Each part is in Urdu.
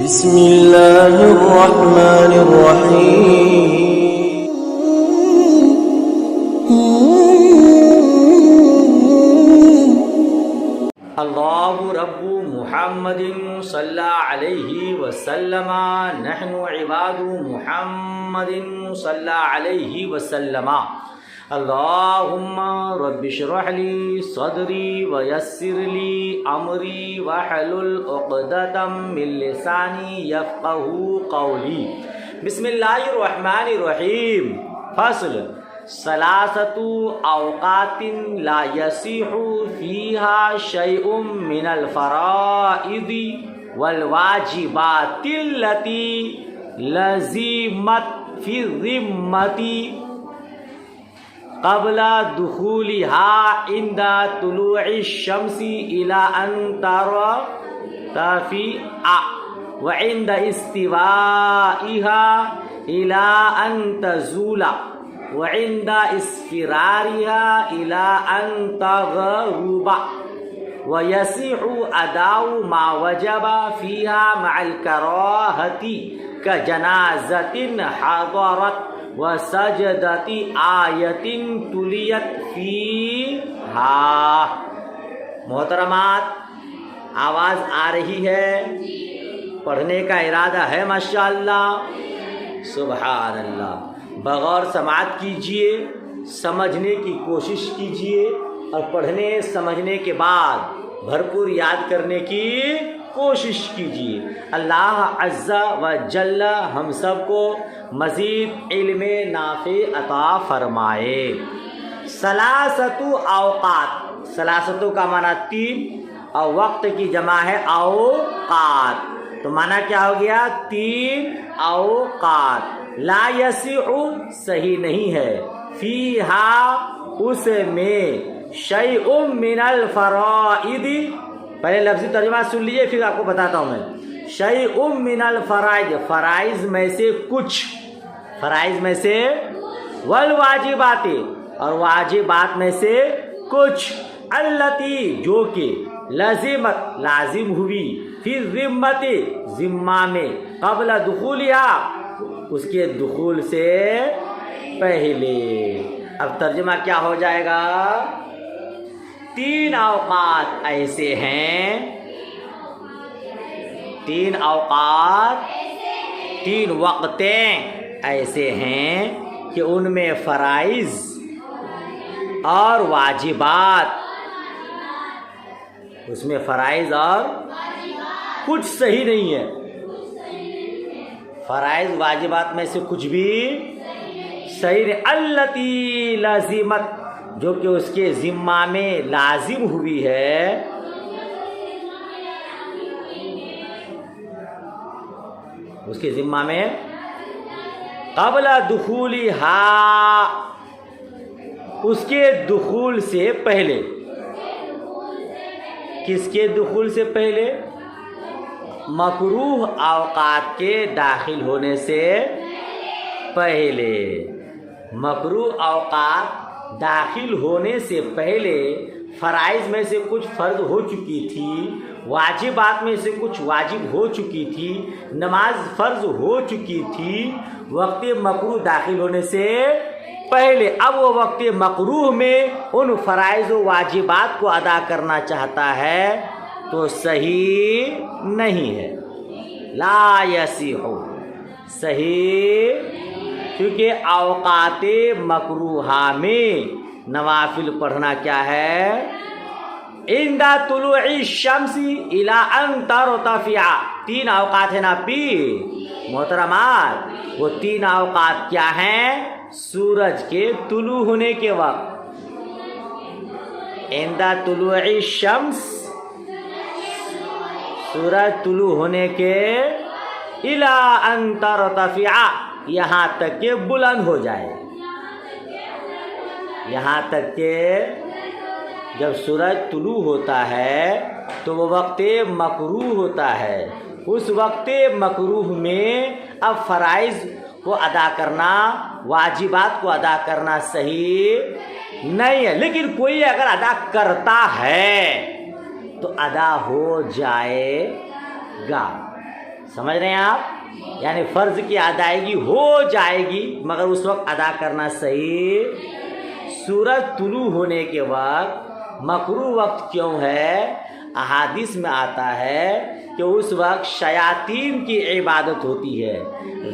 بسم الله الرحمن الرحيم اللہ رب محمد صلی علیہ وسلم نحن عباد محمد صلی علیہ وسلم اللہم رب اشرح لی صدری ویسر لی امری واحلل عقدۃ من لسانی یفقہوا قولی بسم اللہ الرحمن الرحیم فصل ثلاثۃ اوقات لا یصح فیہا شیء من الفرائض والواجبات التي لزمت فی الذمۃ قبل دخولها عند طلوع الشمس إلى أن ترتفع وعند استوائها إلى أن تزول وعند اصفرارها إلى أن تغرب ويصح أداء ما وجب فيها مع الكراهة كجنازة حضرت وسجدت آیت تلیت فیہا۔ محترمات، آواز آ رہی ہے؟ پڑھنے کا ارادہ ہے ماشاءاللہ؟ سبحان اللہ۔ بغور سماعت کیجئے، سمجھنے کی کوشش کیجئے اور پڑھنے سمجھنے کے بعد بھرپور یاد کرنے کی کوشش کیجیے۔ اللہ عز و جل ہم سب کو مزید علم نافع عطا فرمائے۔ ثلاثۃ اوقات، ثلاثتوں کا معنی تین اور وقت کی جمع ہے اوقات، تو معنی کیا ہو گیا؟ تین اوقات۔ لا یصح صحیح نہیں ہے، فیہا اس میں، شیء من الفرائض، پہلے لفظی ترجمہ سن لیجیے پھر آپ کو بتاتا ہوں میں۔ شیء من الفرائض، فرائض میں سے کچھ، فرائض میں سے، والواجبات، اور واجبات میں سے کچھ، التی جو کہ، لازمت لازم ہوئی، فی الذمۃ ذمہ میں، قبل دخولها اس کے دخول سے پہلے۔ اب ترجمہ کیا ہو جائے گا؟ تین اوقات ایسے ہیں، تین اوقات، تین وقتیں ایسے ہیں کہ ان میں فرائض اور واجبات، اس میں فرائض اور کچھ صحیح نہیں ہے، فرائض واجبات میں سے کچھ بھی صحیح نہیں۔ التی لازمت، جو کہ اس کے ذمہ میں لازم ہوئی ہے، اس کے ذمہ میں، قبل دخولها اس کے دخول سے پہلے۔ کس کے دخول سے پہلے؟ مکروہ اوقات کے داخل ہونے سے پہلے۔ مکروہ اوقات داخل ہونے سے پہلے فرائض میں سے کچھ فرض ہو چکی تھی، واجبات میں سے کچھ واجب ہو چکی تھی، نماز فرض ہو چکی تھی وقت مکروہ داخل ہونے سے پہلے۔ اب وہ وقت مکروہ میں ان فرائض و واجبات کو ادا کرنا چاہتا ہے تو صحیح نہیں ہے، لا یصح، صحیح، کیونکہ اوقات مکروہہ میں نوافل پڑھنا کیا ہے؟ عند طلوع الشمس الی ان ترتفع، تین اوقات ہیں نا پیر محترمات، وہ تین اوقات کیا ہیں؟ سورج کے طلوع ہونے کے وقت، عند طلوع الشمس، سورج طلوع ہونے کے، الی ان ترتفع، یہاں تک کہ بلند ہو جائے، یہاں تک کہ جب سورج طلوع ہوتا ہے تو وہ وقت مکروہ ہوتا ہے، اس وقت مکروہ میں اب فرائض کو ادا کرنا، واجبات کو ادا کرنا صحیح نہیں ہے، لیکن کوئی اگر ادا کرتا ہے تو ادا ہو جائے گا، سمجھ رہے ہیں آپ؟ یعنی فرض کی ادائیگی ہو جائے گی مگر اس وقت ادا کرنا صحیح۔ سورج طلوع ہونے کے وقت مکروہ وقت کیوں ہے؟ احادیث میں آتا ہے کہ اس وقت شیاطین کی عبادت ہوتی ہے،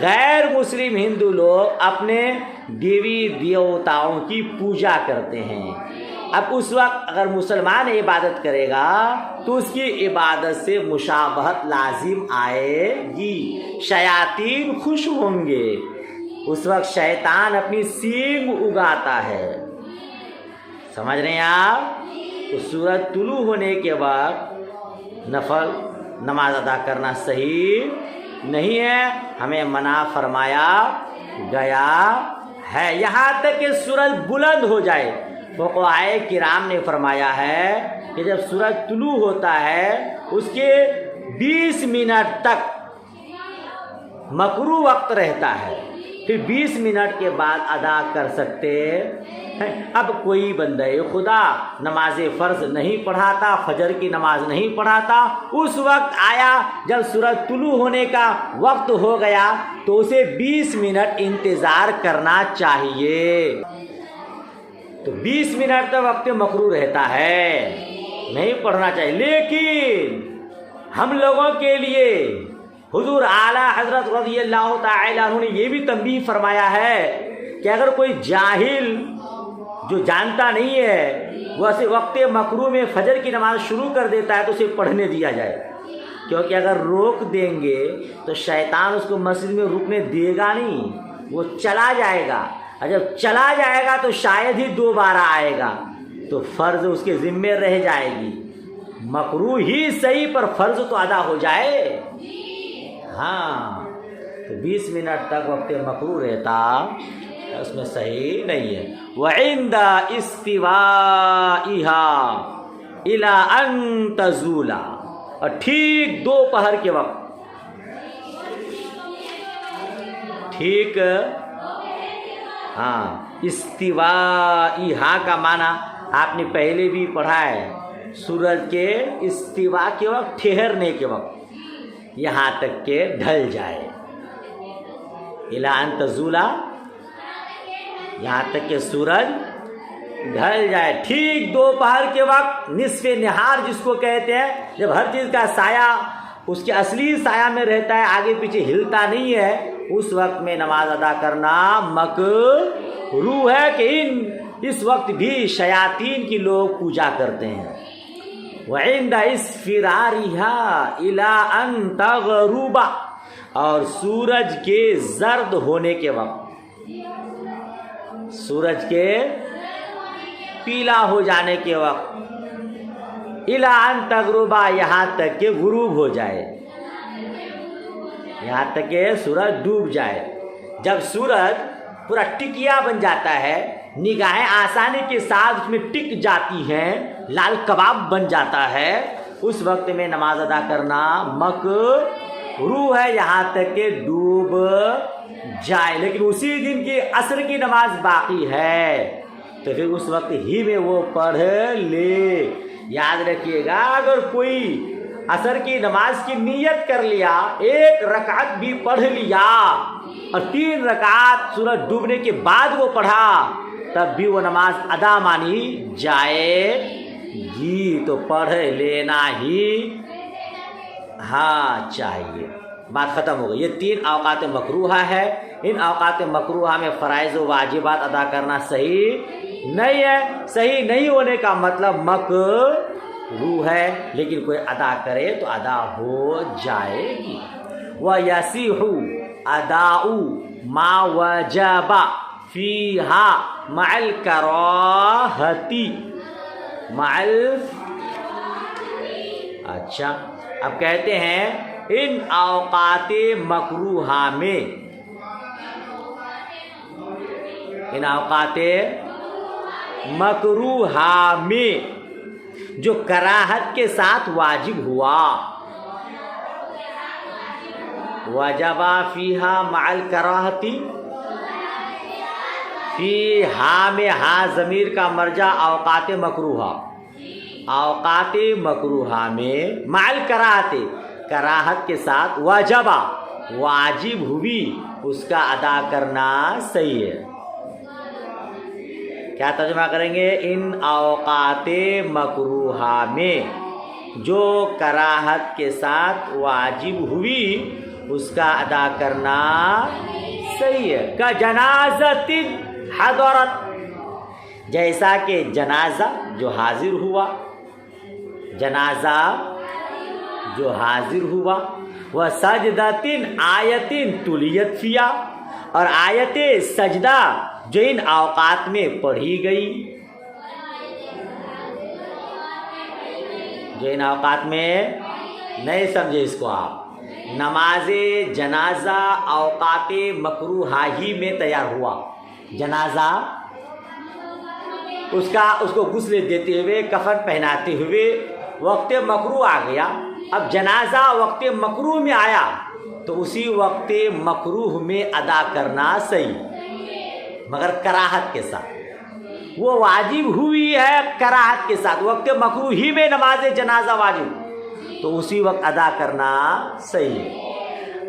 غیر مسلم ہندو لوگ اپنے دیوی دیوتاؤں کی پوجا کرتے ہیں۔ اب اس وقت اگر مسلمان عبادت کرے گا تو اس کی عبادت سے مشابہت لازم آئے گی، شیاطین خوش ہوں گے۔ اس وقت شیطان اپنی سینگ اگاتا ہے، سمجھ رہے ہیں آپ؟ تو سورج طلوع ہونے کے وقت نفل نماز ادا کرنا صحیح نہیں ہے، ہمیں منع فرمایا گیا ہے، یہاں تک کہ سورج بلند ہو جائے۔ فقہائے کرام نے فرمایا ہے کہ جب سورج طلوع ہوتا ہے اس کے 20 منٹ تک مکروہ وقت رہتا ہے، پھر 20 منٹ کے بعد ادا کر سکتے ہیں۔ اب کوئی بندہ خدا نماز فرض نہیں پڑھاتا، فجر کی نماز نہیں پڑھاتا، اس وقت آیا جب سورج طلوع ہونے کا وقت ہو گیا تو اسے 20 منٹ انتظار کرنا چاہیے۔ تو 20 منٹ تک وقت مکروہ رہتا ہے، نہیں پڑھنا چاہیے۔ لیکن ہم لوگوں کے لیے حضور اعلیٰ حضرت رضی اللہ تعالیٰ عنہ نے یہ بھی تنبیہ فرمایا ہے کہ اگر کوئی جاہل جو جانتا نہیں ہے وہ ایسے وقت مکروہ میں فجر کی نماز شروع کر دیتا ہے تو اسے پڑھنے دیا جائے، کیونکہ اگر روک دیں گے تو شیطان اس کو مسجد میں رکنے دے گا نہیں، وہ چلا جائے گا، اور جب چلا جائے گا تو شاید ہی دوبارہ آئے گا، تو فرض اس کے ذمے رہ جائے گی۔ مکروہ ہی صحیح پر فرض تو ادا ہو جائے۔ ہاں تو 20 منٹ تک وقت مکروہ رہتا اس میں صحیح نہیں ہے۔ وعند استوائها الى ان تزول، اور ٹھیک دوپہر کے وقت، ٹھیک ہاں استوائها کا معنی آپ نے پہلے بھی پڑھا ہے، سورج کے استوا کے وقت، ٹھہرنے کے وقت، یہاں تک کہ ڈھل جائے، الى ان تزول، یہاں تک کہ سورج ڈھل جائے، ٹھیک دوپہر کے وقت، نصف نہار جس کو کہتے ہیں، جب ہر چیز کا سایہ اس کے اصلی سایہ میں رہتا ہے، آگے پیچھے ہلتا نہیں ہے، اس وقت میں نماز ادا کرنا مکروہ ہے کہ اس وقت بھی شیاطین کی لوگ پوجا کرتے ہیں۔ وعند اصفرارها الى ان تغرب، اور سورج کے زرد ہونے کے وقت، سورج کے پیلا ہو جانے کے وقت، الى ان تغرب، یہاں تک کہ غروب ہو جائے، یہاں تک کہ سورج ڈوب جائے۔ جب سورج پورا ٹکیا بن جاتا ہے، نگاہیں آسانی کے ساتھ اس میں ٹک جاتی ہیں، لال کباب بن جاتا ہے، اس وقت میں نماز ادا کرنا مکروہ ہے، یہاں تک کہ ڈوب جائے۔ لیکن اسی دن کی عصر کی نماز باقی ہے تو پھر اس وقت ہی میں وہ پڑھ لے۔ یاد رکھیے گا، اگر کوئی عصر کی نماز کی نیت کر لیا، ایک رکعت بھی پڑھ لیا اور 3 رکعت سورج ڈوبنے کے بعد وہ پڑھا، تب بھی وہ نماز ادا مانی جائے گی، تو پڑھ لینا ہی ہاں چاہیے۔ بات ختم ہو گئی۔ یہ 3 اوقات مکروہہ ہے، ان اوقات مکروہہ میں فرائض و واجبات ادا کرنا صحیح نہیں ہے۔ صحیح نہیں ہونے کا مطلب مکروہ ہے، لیکن کوئی ادا کرے تو ادا ہو جائے گی۔ وَيَصِحُ أَدَاءُ مَا وَجَبَ فِيهَا مَعَ الْكَرَاهَةِ اچھا، اب کہتے ہیں ان اوقات مکروہہ میں، ان اوقات مکروہہ میں جو کراہت کے ساتھ واجب ہوا، وجب فیہا مع الکراہت، فیہا میں ہا ضمیر کا مرجع اوقات مکروہہ، اوقات مکروہہ میں مع الکراہت، کراہت کے ساتھ، واجبہ واجب ہوئی، اس کا ادا کرنا صحیح ہے۔ کیا ترجمہ کریں گے؟ ان اوقات مکروہہ میں جو کراہت کے ساتھ واجب ہوئی اس کا ادا کرنا صحیح ہے۔ کا جنازۃ حضرت، جیسا کہ جنازہ جو حاضر ہوا، جنازہ جو حاضر ہوا، وہ سجدۃ آیت تلیت فیہا، اور آیت سجدہ جو ان اوقات میں پڑھی گئی، جو ان اوقات میں، نہیں سمجھے اس کو آپ، نماز جنازہ اوقات مکروہہ ہی میں تیار ہوا، جنازہ اس کو غسل دیتے ہوئے، کفن پہناتے ہوئے وقت مکروہ آ گیا، اب جنازہ وقت مکروہ میں آیا تو اسی وقت مکروہ میں ادا کرنا صحیح، مگر کراہت کے ساتھ، وہ واجب ہوئی ہے کراہت کے ساتھ، وقت مکروہ ہی میں نماز جنازہ واجب، تو اسی وقت ادا کرنا صحیح ہے۔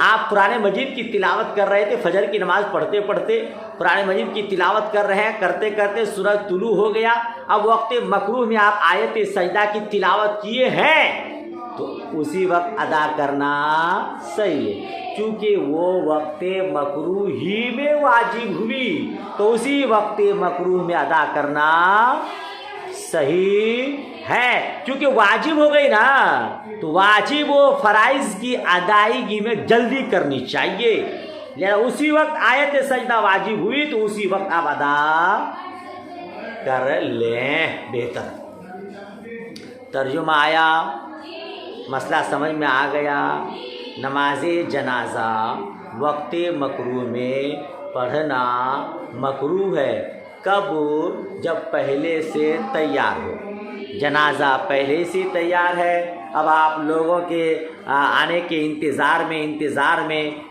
آپ قرآن مجید کی تلاوت کر رہے تھے، فجر کی نماز پڑھتے پڑھتے قرآن مجید کی تلاوت کر رہے ہیں، کرتے کرتے سورج طلوع ہو گیا، اب وقت مکروہ میں آپ آیت سجدہ کی تلاوت کیے ہیں تو اسی وقت ادا کرنا صحیح ہے، چونکہ وہ وقت مکروہ ہی میں واجب ہوئی تو اسی وقت مکروہ میں ادا کرنا صحیح ہے، کیونکہ واجب ہو گئی نا، تو واجب و فرائض کی ادائیگی میں جلدی کرنی چاہیے، لہذا اسی وقت آیت سجدہ واجب ہوئی تو اسی وقت آپ ادا کر لیں، بہتر۔ ترجمہ آیا، مسئلہ سمجھ میں آ گیا۔ نماز جنازہ وقت مکروہ میں پڑھنا مکروہ ہے، کب؟ جب پہلے سے تیار ہو، جنازہ پہلے سے تیار ہے، اب آپ لوگوں کے آنے کے انتظار میں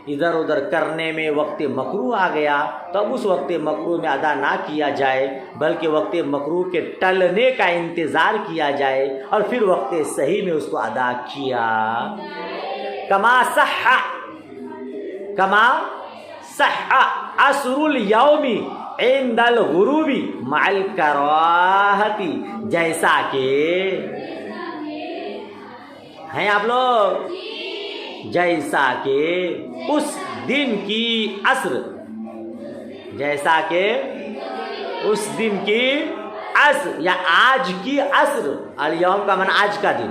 ادھر ادھر کرنے میں وقت مکروہ آ گیا، تو اب اس وقت مکروہ میں ادا نہ کیا جائے بلکہ وقت مکروہ کے ٹلنے کا انتظار کیا جائے اور پھر وقت صحیح میں اس کو ادا کیا۔ کما صح عصر الیوم عند الغروب مع الکراہۃ، جیسا کہ ہیں آپ لوگ، جیسا کہ اس دن کی عصر، جیسا کہ اس دن کی عصر یا آج کی عصر، الیوم کا معنی آج کا دن،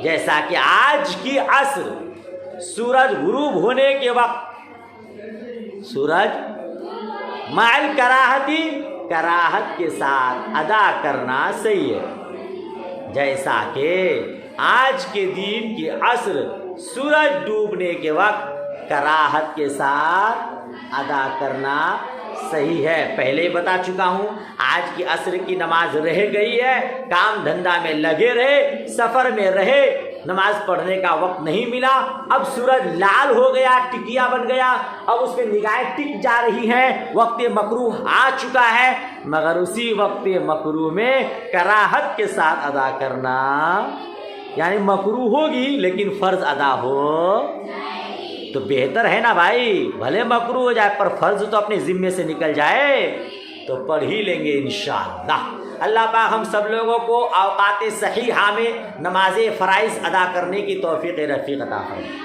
جیسا کہ آج کی عصر سورج غروب ہونے کے وقت، سورج مع الکراہۃ، کراہت کے ساتھ ادا کرنا صحیح ہے، جیسا کہ آج کے دن کی عصر سورج ڈوبنے کے وقت کراہت کے ساتھ ادا کرنا صحیح ہے۔ پہلے ہی بتا چکا ہوں، آج کی عصر کی نماز رہ گئی ہے، کام دھندا میں لگے رہے، سفر میں رہے، نماز پڑھنے کا وقت نہیں ملا، اب سورج لال ہو گیا، ٹکیا بن گیا، اب اس میں نگاہیں ٹک جا رہی ہیں، وقت مکروہ آ چکا ہے، مگر اسی وقت مکروہ میں کراہت کے ساتھ ادا کرنا، یعنی مکروہ ہوگی لیکن فرض ادا ہو تو بہتر ہے نا بھائی، بھلے مکروہ ہو جائے پر فرض تو اپنے ذمے سے نکل جائے تو پڑھ ہی لیں گے انشاءاللہ۔ اللہ پاک ہم سب لوگوں کو اوقات صحیحہ میں نماز فرائض ادا کرنے کی توفیق رفیق عطا فرمائے،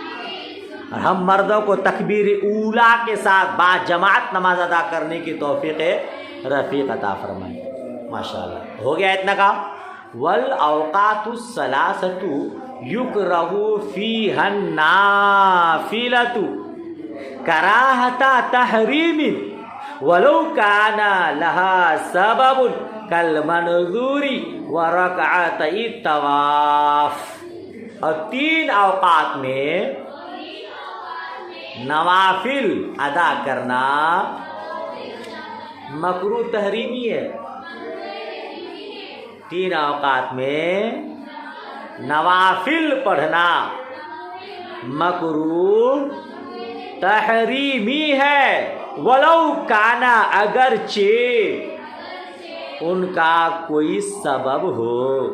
اور ہم مردوں کو تکبیر اولا کے ساتھ با جماعت نماز ادا کرنے کی توفیق رفیق عطا فرمائے۔ ماشاءاللہ ہو گیا اتنا کام۔ والاوقات الثلاثۃ یکرہ فیہا النافلۃ کراہۃ تحریم ولو کان لہا سبب کالمنظور ورکعتئی الطواف، اور 3 اوقات میں نوافل ادا کرنا مکروہ تحریمی ہے، 3 اوقات میں نوافل پڑھنا مکروہ تحریمی ہے، ولو کانا اگرچہ ان کا کوئی سبب ہو،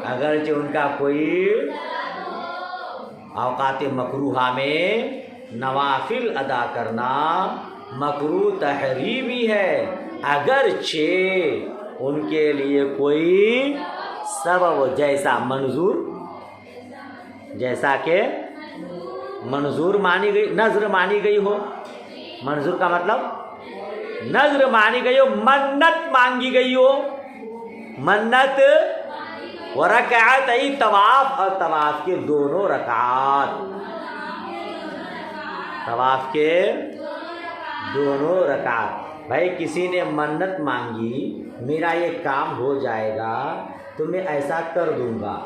اگرچہ ان کا کوئی اوقات مکروہہ میں نوافل ادا کرنا مکروہ تحریمی ہے، اگرچہ ان کے لیے کوئی سبب جیسا منظور، جیسا کہ منظور مانی گئی، نظر مانی گئی ہو۔ منظور کا مطلب نظر مانی گئی ہو، منت مانگی گئی ہو، منت و رکعت طواف، اور طواف کے دونوں رکعات، طواف کے دونوں رکعات۔ بھائی کسی نے منت مانگی میرا یہ کام ہو جائے گا تو میں ایسا کر دوں گا،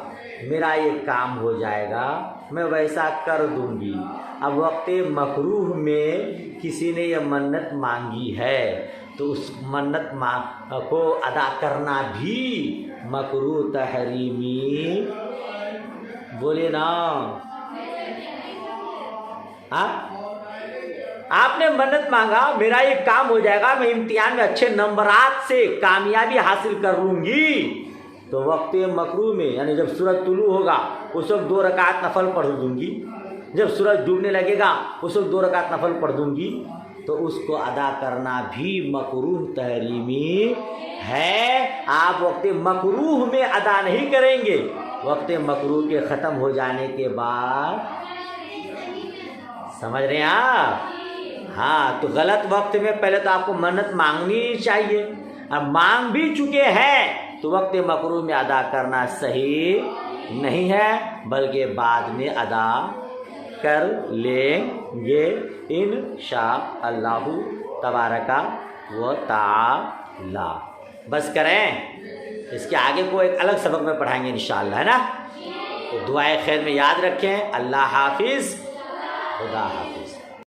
میرا یہ کام ہو جائے گا میں ویسا کر دوں گی۔ اب وقت مکروہ میں کسی نے یہ منت مانگی ہے تو اس منت کو ادا کرنا بھی مکروہ تحریمی، بولے نا۔ آپ نے منت مانگا میرا یہ کام ہو جائے گا، میں امتحان میں اچھے نمبرات سے کامیابی حاصل کر لوں گی، تو وقت مکروہ میں یعنی جب سورج طلوع ہوگا اس وقت 2 رکعت نفل پڑھ دوں گی، جب سورج ڈوبنے لگے گا اس وقت 2 رکعت نفل پڑھ دوں گی، تو اس کو ادا کرنا بھی مکروہ تحریمی ہے۔ آپ وقت مکروہ میں ادا نہیں کریں گے، وقت مکروہ کے ختم ہو جانے کے بعد، سمجھ رہے ہیں آپ؟ ہاں، تو غلط وقت میں پہلے تو آپ کو منت مانگنی چاہیے، اب مانگ بھی چکے ہیں تو وقت مکروہ میں ادا کرنا صحیح نہیں ہے، بلکہ بعد میں ادا کر لیں گے انشاء اللہ تبارک و تعالی۔ بس کریں، اس کے آگے کو ایک الگ سبق میں پڑھائیں گے انشاءاللہ، ہے نا؟ تو دعائے خیر میں یاد رکھیں۔ اللہ حافظ، خدا حافظ۔